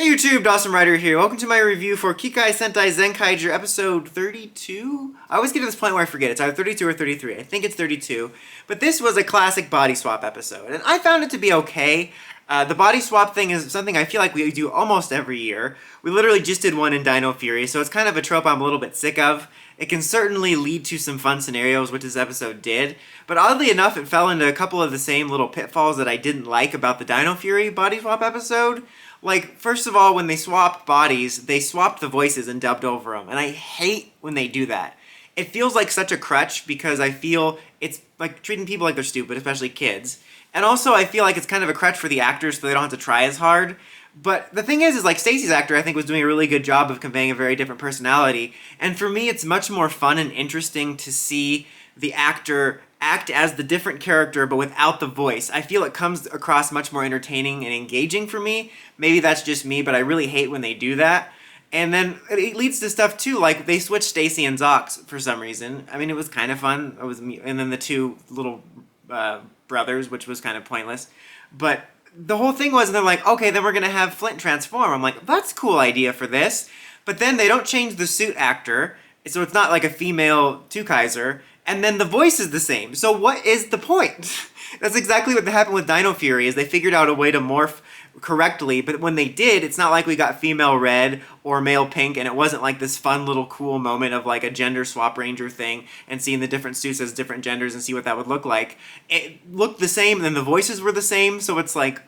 Hey YouTube, Dawson Ryder here. Welcome to my review for Kikai Sentai Zenkaiger episode 32? I always get to this point where I forget. It's either 32 or 33. I think it's 32. But this was a classic body swap episode, and I found it to be okay. The body swap thing is something I feel like we do almost every year. We literally just did one in Dino Fury, so it's kind of a trope I'm a little bit sick of. It can certainly lead to some fun scenarios, which this episode did, but oddly enough, it fell into a couple of the same little pitfalls that I didn't like about the Dino Fury body swap episode. Like, first of all, when they swapped bodies, they swapped the voices and dubbed over them, and I hate when they do that. It feels like such a crutch because I feel it's like treating people like they're stupid, especially kids. And also, I feel like it's kind of a crutch for the actors so they don't have to try as hard. But the thing is like Stacy's actor, I think, was doing a really good job of conveying a very different personality. And for me, it's much more fun and interesting to see the actor act as the different character but without the voice. I feel it comes across much more entertaining and engaging for me. Maybe that's just me, but I really hate when they do that. And then it leads to stuff too, like they switched Stacy and Zox for some reason. I mean, it was kind of fun. And then the two little brothers, which was kind of pointless. But the whole thing was, they're like, okay, then we're going to have Flint transform. I'm like, that's a cool idea for this. But then they don't change the suit actor, so it's not like a female Tukaiser. And then the voice is the same. So what is the point? That's exactly what happened with Dino Fury, is they figured out a way to morph correctly, but when they did, it's not like we got female red or male pink, and it wasn't like this fun little cool moment of like a gender swap ranger thing and seeing the different suits as different genders and see what that would look like. It looked the same, and then the voices were the same, so it's like,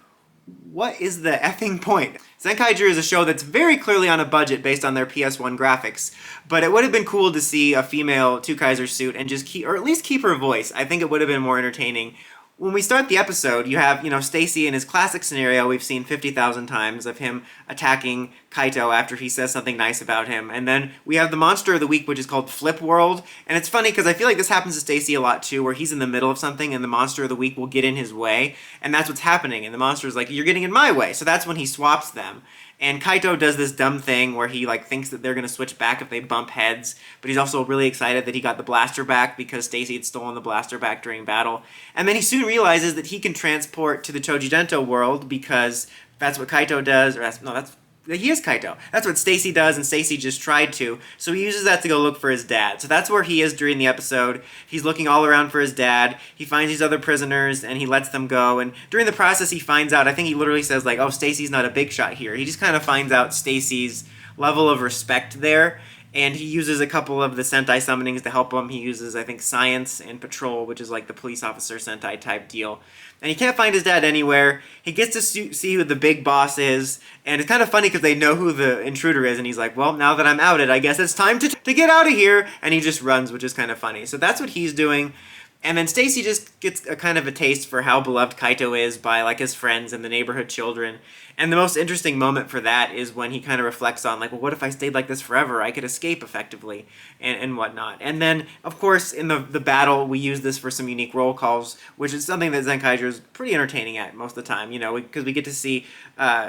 what is the effing point? Zenkaiger is a show that's very clearly on a budget based on their PS1 graphics, but it would have been cool to see a female Tukaiser suit and just keep, or at least keep her voice. I think it would have been more entertaining. When we start the episode, you have, Stacy in his classic scenario we've seen 50,000 times of him attacking Kaito after he says something nice about him. And then we have the monster of the week, which is called Flip World. And it's funny because I feel like this happens to Stacy a lot too, where he's in the middle of something and the monster of the week will get in his way. And that's what's happening. And the monster is like, you're getting in my way. So that's when he swaps them. And Kaito does this dumb thing where he thinks that they're going to switch back if they bump heads, but he's also really excited that he got the blaster back because Stacy had stolen the blaster back during battle. And then he soon realizes that he can transport to the Chojidento world because that's what Kaito does, he is Kaito. That's what Stacy does, and Stacy just tried to. So he uses that to go look for his dad. So that's where he is during the episode. He's looking all around for his dad. He finds these other prisoners, and he lets them go. And during the process, he finds out, I think he literally says, oh, Stacy's not a big shot here. He just kind of finds out Stacy's level of respect there. And he uses a couple of the Sentai summonings to help him. He uses, I think, Science and Patrol, which is like the police officer Sentai type deal. And he can't find his dad anywhere. He gets to see who the big boss is. And it's kind of funny because they know who the intruder is. And he's like, well, now that I'm outed, I guess it's time to get out of here. And he just runs, which is kind of funny. So that's what he's doing. And then Stacy just gets a kind of a taste for how beloved Kaito is by his friends and the neighborhood children. And the most interesting moment for that is when he kind of reflects on well, what if I stayed like this forever? I could escape effectively and whatnot. And then, of course, in the battle, we use this for some unique roll calls, which is something that Zenkaiger is pretty entertaining at most of the time, because we get to see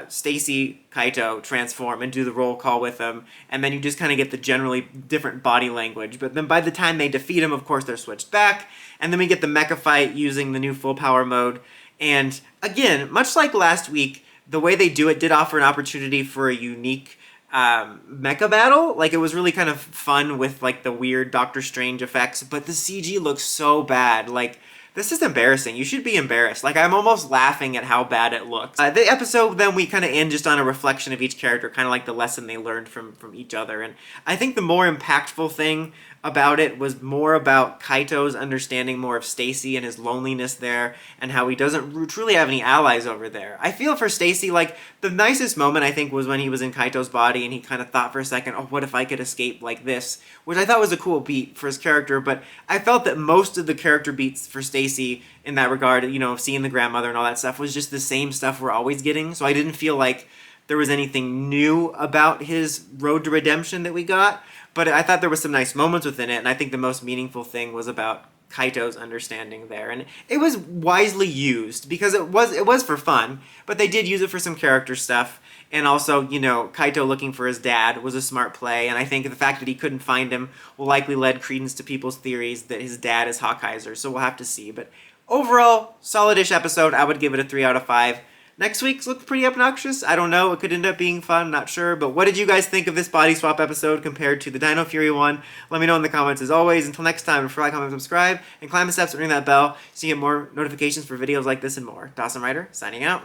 Stacy Kaito transform and do the roll call with him, and then you just kind of get the generally different body language. But then by the time they defeat him, of course, they're switched back, and then we get the mecha fight using the new full power mode. And again, much like last week, the way they do it did offer an opportunity for a unique mecha battle. It was really kind of fun with the weird Doctor Strange effects, but the CG looks so bad. This is embarrassing. You should be embarrassed. I'm almost laughing at how bad it looks. The episode, then, we kind of end just on a reflection of each character, kind of like the lesson they learned from each other. And I think the more impactful thing about it was more about Kaito's understanding more of Stacy and his loneliness there, and how he doesn't truly have any allies over there. I feel for Stacy, the nicest moment, I think, was when he was in Kaito's body and he kind of thought for a second, oh, what if I could escape like this? Which I thought was a cool beat for his character, but I felt that most of the character beats for Stacy in that regard, seeing the grandmother and all that stuff, was just the same stuff we're always getting, so I didn't feel like there was anything new about his road to redemption that we got. But I thought there was some nice moments within it, and I think the most meaningful thing was about Kaito's understanding there. And it was wisely used, because it was for fun, but they did use it for some character stuff. And also, Kaito looking for his dad was a smart play, and I think the fact that he couldn't find him will likely lend credence to people's theories that his dad is Hawkeizer, so we'll have to see. But overall, solid-ish episode. I would give it a 3 out of 5. Next week's looked pretty obnoxious. I don't know. It could end up being fun. Not sure. But what did you guys think of this body swap episode compared to the Dino Fury one? Let me know in the comments as always. Until next time, remember to like, comment, subscribe, and climb the steps and ring that bell so you get more notifications for videos like this and more. Dawson Ryder, signing out.